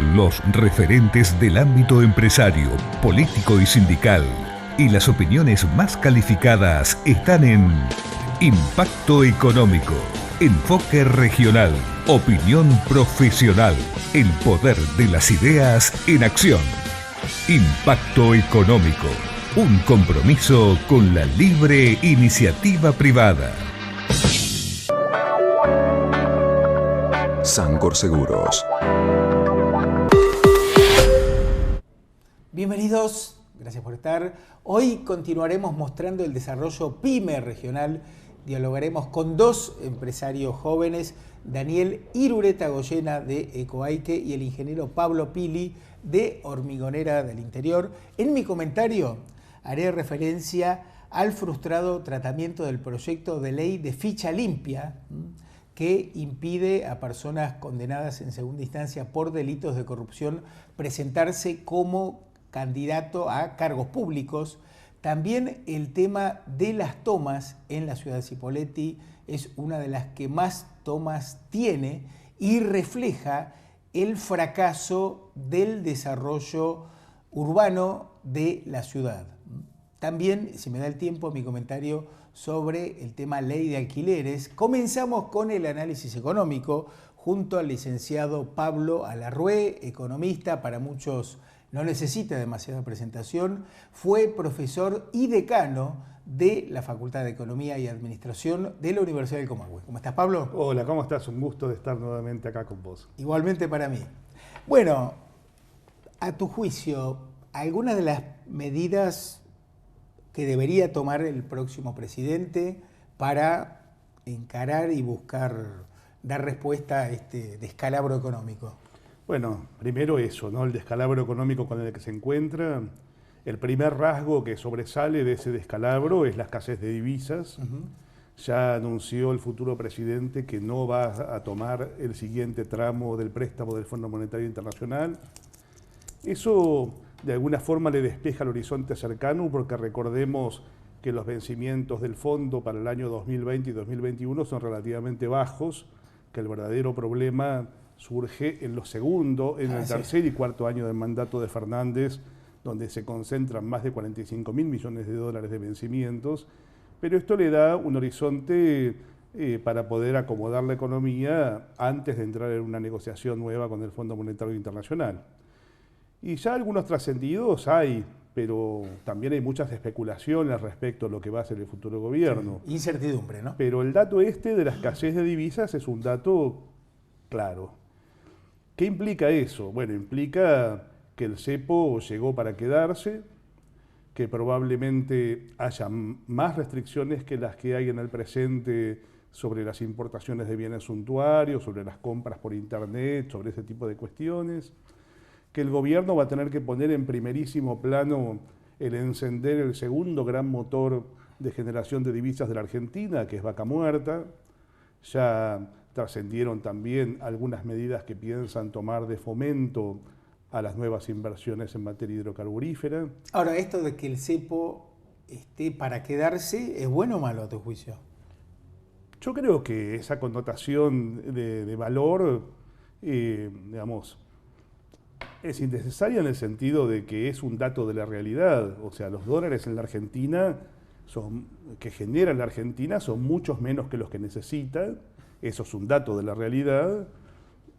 Los referentes del ámbito empresario, político y sindical y las opiniones más calificadas están en Impacto Económico, Enfoque Regional, Opinión Profesional, el poder de las ideas en acción. Impacto Económico, un compromiso con la libre iniciativa privada. Sancor Seguros. Bienvenidos, gracias por estar. Hoy continuaremos mostrando el desarrollo PYME regional. Dialogaremos con dos empresarios jóvenes, Daniel Irureta Goyena de Ecoaique y el ingeniero Pablo Pili de Hormigonera del Interior. En mi comentario haré referencia al frustrado tratamiento del proyecto de ley de ficha limpia que impide a personas condenadas en segunda instancia por delitos de corrupción presentarse como candidato a cargos públicos. También el tema de las tomas en la ciudad de Cipolletti es una de las que más tomas tiene y refleja el fracaso del desarrollo urbano de la ciudad. También, si me da el tiempo, mi comentario sobre el tema ley de alquileres. Comenzamos con el análisis económico junto al licenciado Pablo Alarrué, economista, para muchos no necesita demasiada presentación. Fue profesor y decano de la Facultad de Economía y Administración de la Universidad del Comahue. ¿Cómo estás, Pablo? Hola, ¿cómo estás? Un gusto de estar nuevamente acá con vos. Igualmente para mí. Bueno, a tu juicio, ¿algunas de las medidas que debería tomar el próximo presidente para encarar y buscar dar respuesta a este descalabro económico? Bueno, primero eso, ¿no? El descalabro económico con el que se encuentra. El primer rasgo que sobresale de ese descalabro es la escasez de divisas. Ya anunció el futuro presidente que no va a tomar el siguiente tramo del préstamo del Fondo Monetario Internacional. Eso de alguna forma le despeja el horizonte cercano, porque recordemos que los vencimientos del fondo para el año 2020 y 2021 son relativamente bajos, que el verdadero problema surge en el tercer y cuarto año del mandato de Fernández, donde se concentran más de 45.000 millones de dólares de vencimientos, pero esto le da un horizonte para poder acomodar la economía antes de entrar en una negociación nueva con el Fondo Monetario Internacional. Y ya algunos trascendidos hay, pero también hay muchas especulaciones respecto a lo que va a ser el futuro gobierno. Sí, incertidumbre, ¿no? Pero el dato este de la escasez de divisas es un dato claro. ¿Qué implica eso? Bueno, implica que el cepo llegó para quedarse, que probablemente haya más restricciones que las que hay en el presente sobre las importaciones de bienes suntuarios, sobre las compras por internet, sobre ese tipo de cuestiones, que el gobierno va a tener que poner en primerísimo plano el encender el segundo gran motor de generación de divisas de la Argentina, que es Vaca Muerta. Ya trascendieron también algunas medidas que piensan tomar de fomento a las nuevas inversiones en materia hidrocarburífera. Ahora, esto de que el cepo esté para quedarse, ¿es bueno o malo a tu juicio? Yo creo que esa connotación de valor, digamos, es innecesaria en el sentido de que es un dato de la realidad. O sea, los dólares en la Argentina que genera la Argentina son muchos menos que los que necesita. Eso es un dato de la realidad.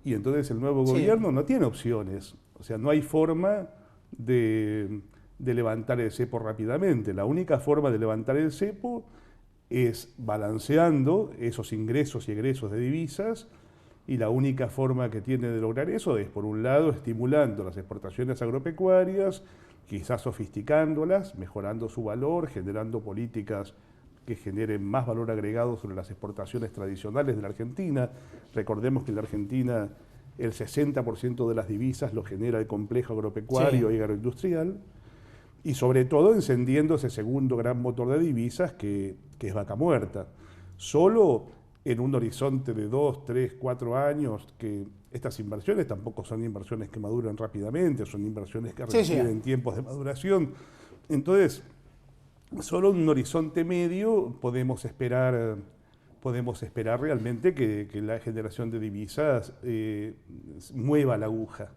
Y entonces el nuevo gobierno no tiene opciones. O sea, no hay forma de levantar el cepo rápidamente. La única forma de levantar el cepo es balanceando esos ingresos y egresos de divisas. Y la única forma que tiene de lograr eso es, por un lado, estimulando las exportaciones agropecuarias, quizás sofisticándolas, mejorando su valor, generando políticas que generen más valor agregado sobre las exportaciones tradicionales de la Argentina. Recordemos que en la Argentina el 60% de las divisas lo genera el complejo agropecuario y agroindustrial, y sobre todo encendiendo ese segundo gran motor de divisas que es Vaca Muerta. Solo en un horizonte de 2, 3, 4 años, que estas inversiones tampoco son inversiones que maduran rápidamente, son inversiones que requieren tiempos de maduración. Entonces, solo en un horizonte medio podemos esperar realmente que la generación de divisas mueva la aguja.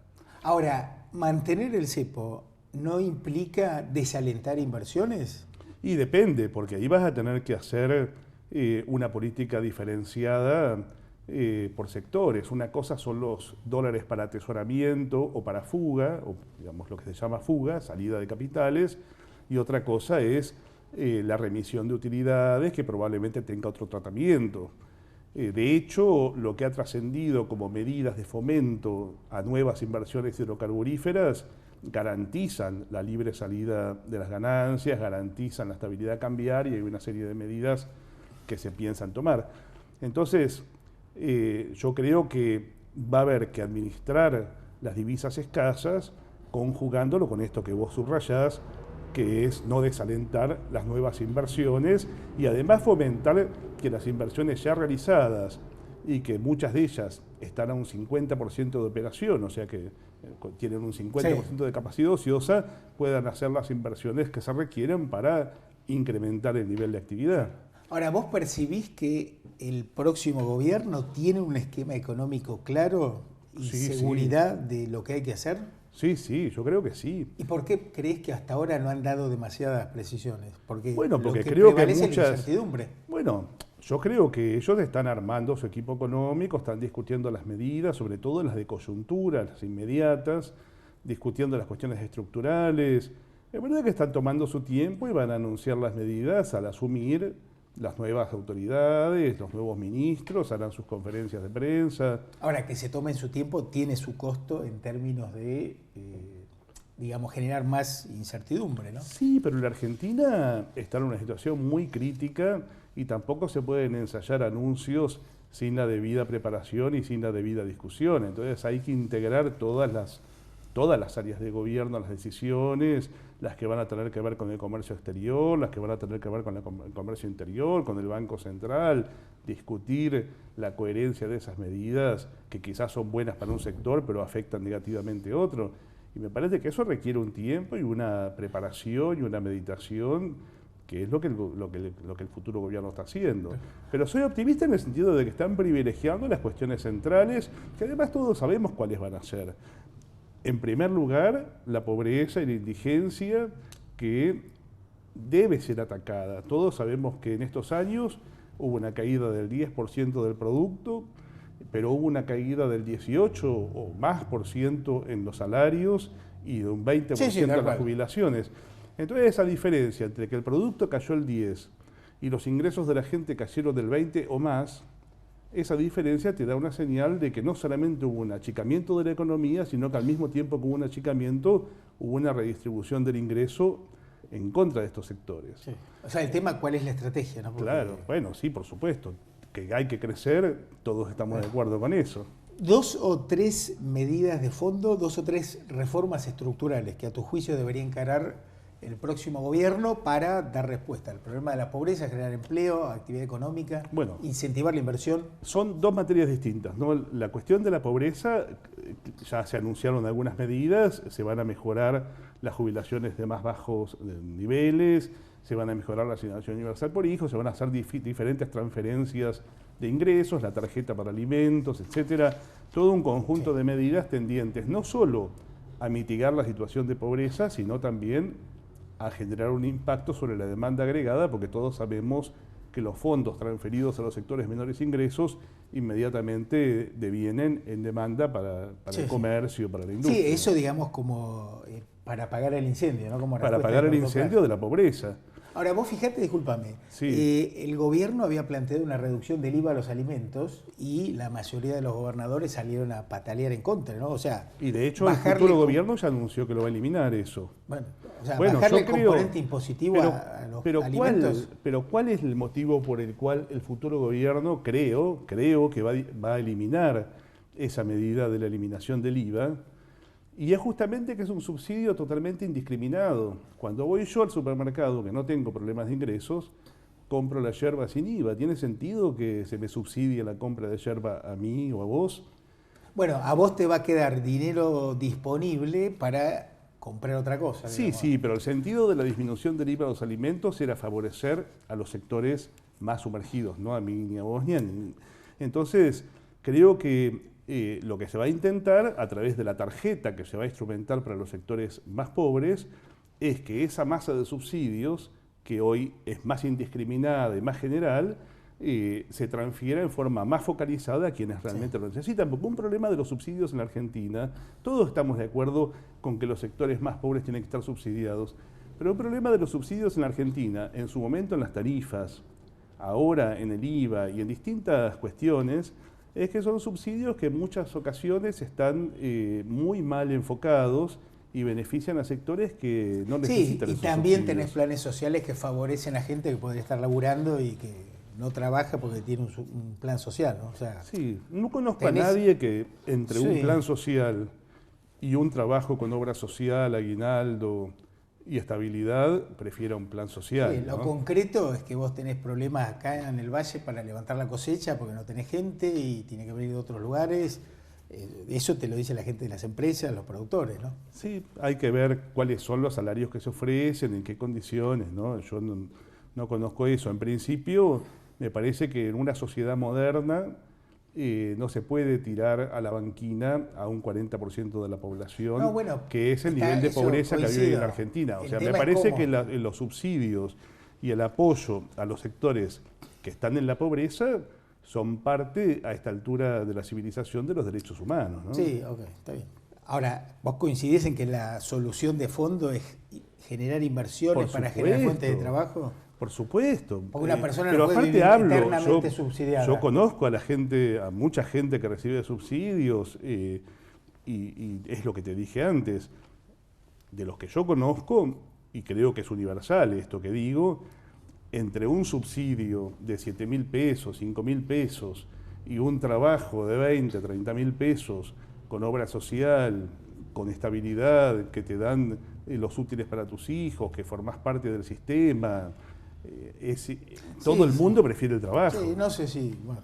Ahora, mantener el cepo no implica desalentar inversiones. Y depende, porque ahí vas a tener que hacer una política diferenciada por sectores. Una cosa son los dólares para atesoramiento o para fuga, o digamos lo que se llama fuga, salida de capitales, y otra cosa es la remisión de utilidades que probablemente tenga otro tratamiento. De hecho, lo que ha trascendido como medidas de fomento a nuevas inversiones hidrocarburíferas garantizan la libre salida de las ganancias, garantizan la estabilidad cambiaria y hay una serie de medidas que se piensan tomar. Entonces, yo creo que va a haber que administrar las divisas escasas conjugándolo con esto que vos subrayás, que es no desalentar las nuevas inversiones y además fomentar que las inversiones ya realizadas y que muchas de ellas están a un 50% de operación, o sea que tienen un 50% de capacidad ociosa, puedan hacer las inversiones que se requieren para incrementar el nivel de actividad. Ahora, ¿vos percibís que el próximo gobierno tiene un esquema económico claro y seguridad de lo que hay que hacer? Sí, yo creo que sí. ¿Y por qué crees que hasta ahora no han dado demasiadas precisiones? Porque creo que muchas... la incertidumbre. Bueno, yo creo que ellos están armando su equipo económico, están discutiendo las medidas, sobre todo las de coyuntura, las inmediatas, discutiendo las cuestiones estructurales. Es verdad que están tomando su tiempo y van a anunciar las medidas al asumir las nuevas autoridades, los nuevos ministros, harán sus conferencias de prensa. Ahora, que se tomen su tiempo tiene su costo en términos de, digamos, generar más incertidumbre, ¿no? Sí, pero la Argentina está en una situación muy crítica y tampoco se pueden ensayar anuncios sin la debida preparación y sin la debida discusión. Entonces hay que integrar todas las áreas de gobierno, las decisiones, las que van a tener que ver con el comercio exterior, las que van a tener que ver con el comercio interior, con el Banco Central, discutir la coherencia de esas medidas que quizás son buenas para un sector pero afectan negativamente a otro. Y me parece que eso requiere un tiempo y una preparación y una meditación que es lo que el futuro gobierno está haciendo. Pero soy optimista en el sentido de que están privilegiando las cuestiones centrales, que además todos sabemos cuáles van a ser. En primer lugar, la pobreza y la indigencia que debe ser atacada. Todos sabemos que en estos años hubo una caída del 10% del producto, pero hubo una caída del 18 o más por ciento en los salarios y de un 20% en las jubilaciones. Entonces esa diferencia entre que el producto cayó el 10 y los ingresos de la gente cayeron del 20 o más, esa diferencia te da una señal de que no solamente hubo un achicamiento de la economía, sino que al mismo tiempo que hubo un achicamiento, hubo una redistribución del ingreso en contra de estos sectores. Sí. O sea, el tema, ¿cuál es la estrategia? ¿No? Porque... Claro, bueno, sí, por supuesto. Que hay que crecer, todos estamos de acuerdo con eso. 2 o 3 medidas de fondo, 2 o 3 reformas estructurales que a tu juicio debería encarar el próximo gobierno para dar respuesta al problema de la pobreza, generar empleo, actividad económica, incentivar la inversión. Son dos materias distintas, ¿no? La cuestión de la pobreza, ya se anunciaron algunas medidas, se van a mejorar las jubilaciones de más bajos niveles, se van a mejorar la asignación universal por hijo, se van a hacer diferentes transferencias de ingresos, la tarjeta para alimentos, etcétera, todo un conjunto de medidas tendientes no solo a mitigar la situación de pobreza, sino también a generar un impacto sobre la demanda agregada, porque todos sabemos que los fondos transferidos a los sectores menores ingresos inmediatamente devienen en demanda para el comercio, para la industria. Sí, eso digamos como para apagar el incendio, ¿no? Como para apagar el incendio de la pobreza. Ahora, vos fijate, discúlpame, el gobierno había planteado una reducción del IVA a los alimentos y la mayoría de los gobernadores salieron a patalear en contra, ¿no? O sea, y de hecho el futuro gobierno ya anunció que lo va a eliminar eso. Bueno, o sea, bajarle el componente impositivo a los alimentos. Pero ¿cuál es el motivo por el cual el futuro gobierno creo que va a eliminar esa medida de la eliminación del IVA? Y es justamente que es un subsidio totalmente indiscriminado. Cuando voy yo al supermercado, que no tengo problemas de ingresos, compro la yerba sin IVA. ¿Tiene sentido que se me subsidie la compra de yerba a mí o a vos? Bueno, a vos te va a quedar dinero disponible para comprar otra cosa. Sí, pero el sentido de la disminución del IVA a los alimentos era favorecer a los sectores más sumergidos, no a mí, ni a vos, ni a mí. Entonces, creo que lo que se va a intentar a través de la tarjeta que se va a instrumentar para los sectores más pobres es que esa masa de subsidios, que hoy es más indiscriminada y más general, se transfiera en forma más focalizada a quienes realmente lo necesitan. Porque un problema de los subsidios en la Argentina, todos estamos de acuerdo con que los sectores más pobres tienen que estar subsidiados, pero el problema de los subsidios en la Argentina, en su momento en las tarifas, ahora en el IVA y en distintas cuestiones, es que son subsidios que en muchas ocasiones están muy mal enfocados y benefician a sectores que no necesitan esos y también subsidios. tenés planes sociales que favorecen a gente que podría estar laburando y que no trabaja porque tiene un plan social, ¿no? O sea, sí, no conozco a nadie que entre un plan social y un trabajo con obra social, aguinaldo y estabilidad, prefiera un plan social. Sí, lo concreto es que vos tenés problemas acá en el Valle para levantar la cosecha porque no tenés gente y tiene que venir de otros lugares. Eso te lo dice la gente de las empresas, los productores, ¿no? Sí, hay que ver cuáles son los salarios que se ofrecen, en qué condiciones, ¿no? Yo no conozco eso. En principio, me parece que en una sociedad moderna no se puede tirar a la banquina a un 40% de la población, que es el nivel de pobreza que vive en la Argentina. O sea, me parece que los subsidios y el apoyo a los sectores que están en la pobreza son parte, a esta altura de la civilización, de los derechos humanos, ¿no? Sí, ok, está bien. Ahora, ¿vos coincidís en que la solución de fondo es generar inversiones para generar fuentes de trabajo? Por supuesto. Porque una persona pero no puede aparte vivir eternamente subsidiada. Yo conozco a la gente, a mucha gente que recibe subsidios, y es lo que te dije antes. De los que yo conozco, y creo que es universal esto que digo, entre un subsidio de 7.000 pesos, 5.000 pesos y un trabajo de 20, 30.000 pesos con obra social, con estabilidad, que te dan los útiles para tus hijos, que formás parte del sistema, todo el mundo prefiere el trabajo. Sí, no sé si, bueno,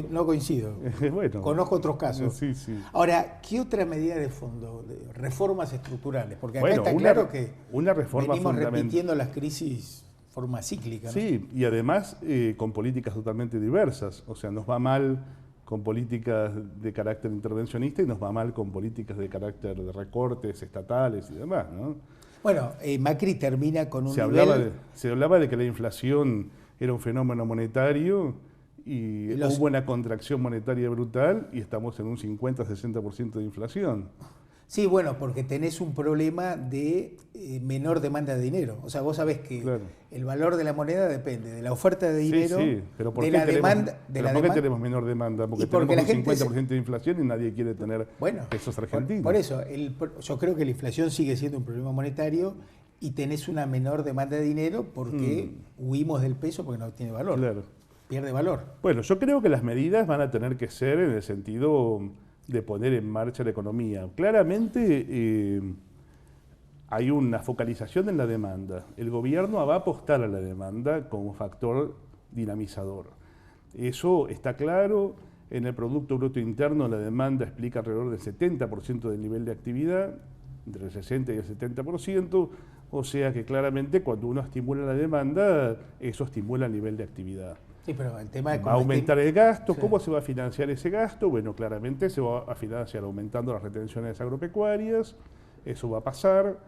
no coincido. Bueno, conozco otros casos. Sí, sí. Ahora, ¿qué otra medida de fondo? De reformas estructurales, porque acá bueno, está claro que una reforma venimos repitiendo las crisis de forma cíclica, ¿no? Sí, y además con políticas totalmente diversas. O sea, nos va mal con políticas de carácter intervencionista y nos va mal con políticas de carácter de recortes estatales y demás, ¿no? Bueno, Macri termina con un se hablaba de que la inflación era un fenómeno monetario y hubo una contracción monetaria brutal y estamos en un 50-60% de inflación. Sí, bueno, porque tenés un problema de menor demanda de dinero. O sea, vos sabés que el valor de la moneda depende de la oferta de dinero, pero ¿por de qué la demanda. ¿Por qué tenemos menor demanda? Porque tenemos un 50% de inflación y nadie quiere tener pesos argentinos. Por eso, yo creo que la inflación sigue siendo un problema monetario y tenés una menor demanda de dinero porque huimos del peso porque no tiene valor. Claro. Pierde valor. Bueno, yo creo que las medidas van a tener que ser en el sentido de poner en marcha la economía. Claramente hay una focalización en la demanda. El gobierno va a apostar a la demanda como factor dinamizador. Eso está claro. En el Producto Bruto Interno la demanda explica alrededor del 70% del nivel de actividad, entre el 60 y el 70%, o sea que claramente cuando uno estimula la demanda, eso estimula el nivel de actividad. Sí, pero el tema va a aumentar el gasto. ¿Cómo se va a financiar ese gasto? Bueno, claramente se va a financiar aumentando las retenciones agropecuarias. Eso va a pasar.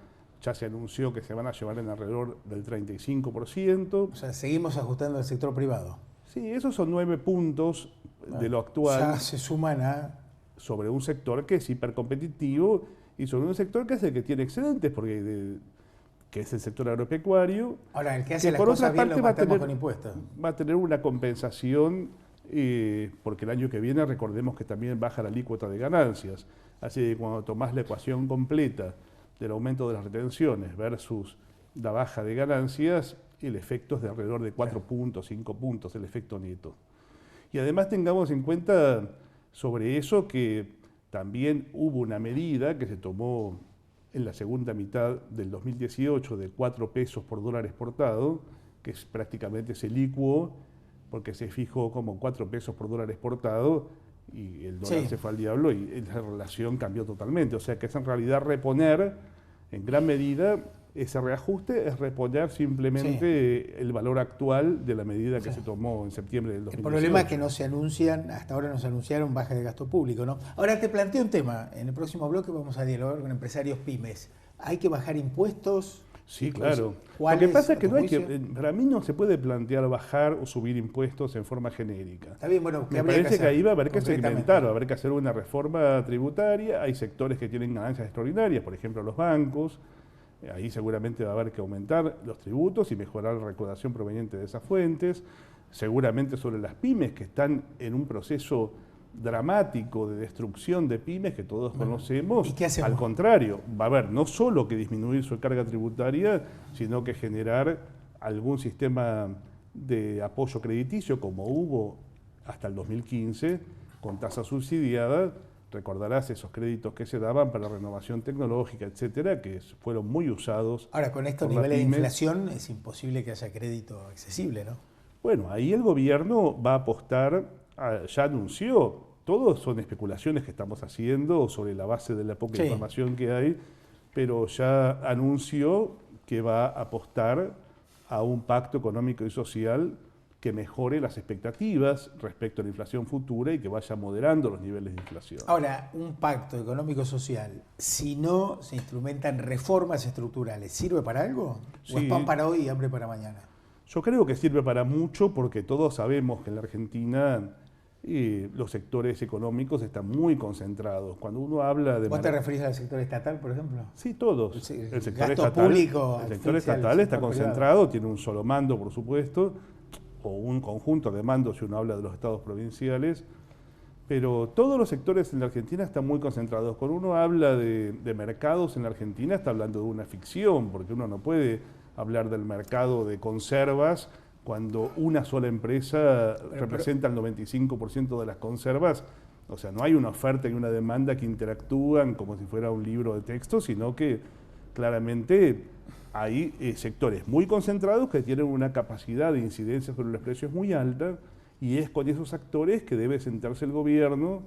Ya se anunció que se van a llevar en alrededor del 35%. O sea, seguimos ajustando al sector privado. Sí, esos son 9 puntos de lo actual. Ya se suman sobre un sector que es hipercompetitivo y sobre un sector que es el que tiene excedentes, porque que es el sector agropecuario. Ahora, el que hace las cosas bien lo matamos con impuestos. Va a tener una compensación, porque el año que viene recordemos que también baja la alícuota de ganancias. Así que cuando tomás la ecuación completa del aumento de las retenciones versus la baja de ganancias, el efecto es de alrededor de 4 puntos, 5 puntos, el efecto neto. Y además tengamos en cuenta sobre eso que también hubo una medida que se tomó en la segunda mitad del 2018 de 4 pesos por dólar exportado, que es prácticamente se licuó porque se fijó como 4 pesos por dólar exportado y el dólar se fue al diablo y la relación cambió totalmente. O sea que es en realidad reponer en gran medida ese reajuste es reponer simplemente el valor actual de la medida que se tomó en septiembre del 2018. El problema es que no se anuncian, hasta ahora no se anunciaron bajas de gasto público, ¿no? Ahora te planteo un tema, en el próximo bloque vamos a dialogar con empresarios pymes. ¿Hay que bajar impuestos? Sí, claro. Lo que pasa es que para mí no se puede plantear bajar o subir impuestos en forma genérica. Está bien, bueno, me parece que ahí va a haber que segmentar, va a haber que hacer una reforma tributaria. Hay sectores que tienen ganancias extraordinarias, por ejemplo los bancos. Ahí seguramente va a haber que aumentar los tributos y mejorar la recaudación proveniente de esas fuentes. Seguramente sobre las pymes que están en un proceso dramático de destrucción de pymes que todos conocemos. ¿Y qué hacemos? Al contrario, va a haber no solo que disminuir su carga tributaria, sino que generar algún sistema de apoyo crediticio como hubo hasta el 2015 con tasa subsidiada. Recordarás esos créditos que se daban para renovación tecnológica, etcétera, que fueron muy usados. Ahora, con estos niveles de inflación es imposible que haya crédito accesible, ¿no? Bueno, ahí el gobierno va a apostar, ya anunció, todos son especulaciones que estamos haciendo sobre la base de la poca información que hay, pero ya anunció que va a apostar a un pacto económico y social que mejore las expectativas respecto a la inflación futura y que vaya moderando los niveles de inflación. Ahora, un pacto económico-social, si no se instrumentan reformas estructurales, ¿sirve para algo? ¿O es pan para hoy y hambre para mañana? Yo creo que sirve para mucho porque todos sabemos que en la Argentina los sectores económicos están muy concentrados. Cuando uno habla de... ¿Vos te referís al sector estatal, por ejemplo? Sí, todos. El sector estatal, público, el sector estatal está concentrado, tiene un solo mando, por supuesto, o un conjunto de mandos si uno habla de los estados provinciales, pero todos los sectores en la Argentina están muy concentrados. Cuando uno habla de mercados en la Argentina está hablando de una ficción, porque uno no puede hablar del mercado de conservas cuando una sola empresa representa el 95% de las conservas. O sea, no hay una oferta y una demanda que interactúan como si fuera un libro de texto, sino que claramente hay sectores muy concentrados que tienen una capacidad de incidencia sobre los precios muy alta, y es con esos actores que debe sentarse el gobierno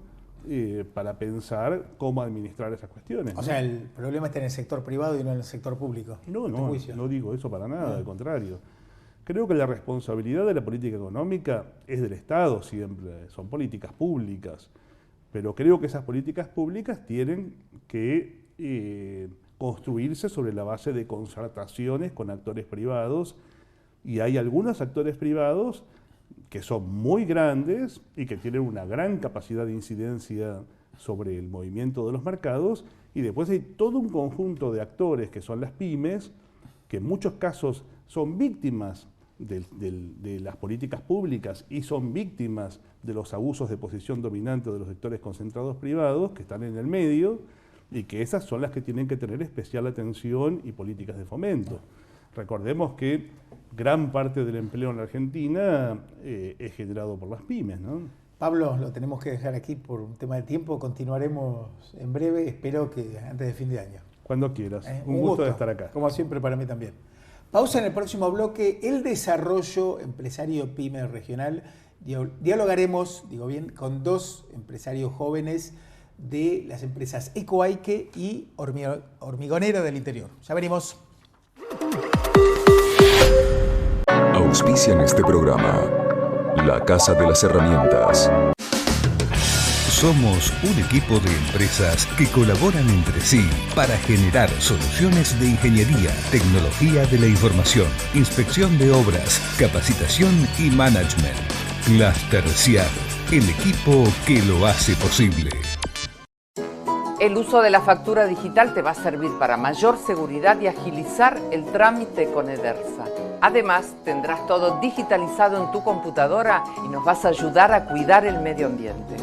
para pensar cómo administrar esas cuestiones. O sea, el problema está en el sector privado y no en el sector público. No digo eso para nada, al contrario. Creo que la responsabilidad de la política económica es del Estado siempre, son políticas públicas, pero creo que esas políticas públicas tienen que construirse sobre la base de concertaciones con actores privados, y hay algunos actores privados que son muy grandes y que tienen una gran capacidad de incidencia sobre el movimiento de los mercados, y después hay todo un conjunto de actores que son las pymes, que en muchos casos son víctimas de las políticas públicas y son víctimas de los abusos de posición dominante de los sectores concentrados privados que están en el medio, y que esas son las que tienen que tener especial atención y políticas de fomento. Recordemos que gran parte del empleo en la Argentina es generado por las pymes, ¿no? Pablo, lo tenemos que dejar aquí por un tema de tiempo. Continuaremos en breve, espero que antes de fin de año. Cuando quieras. Un gusto de estar acá. Como siempre, para mí también. Pausa en el próximo bloque. El desarrollo empresario pyme regional. Dialogaremos, digo bien, con dos empresarios jóvenes de las empresas Ecoaike y Hormigonera del Interior. Ya venimos. Auspician este programa La Casa de las Herramientas. Somos un equipo de empresas que colaboran entre sí para generar soluciones de ingeniería, tecnología de la información, inspección de obras, capacitación y management. Cluster CIAD, el equipo que lo hace posible. El uso de la factura digital te va a servir para mayor seguridad y agilizar el trámite con Edersa. Además, tendrás todo digitalizado en tu computadora y nos vas a ayudar a cuidar el medio ambiente.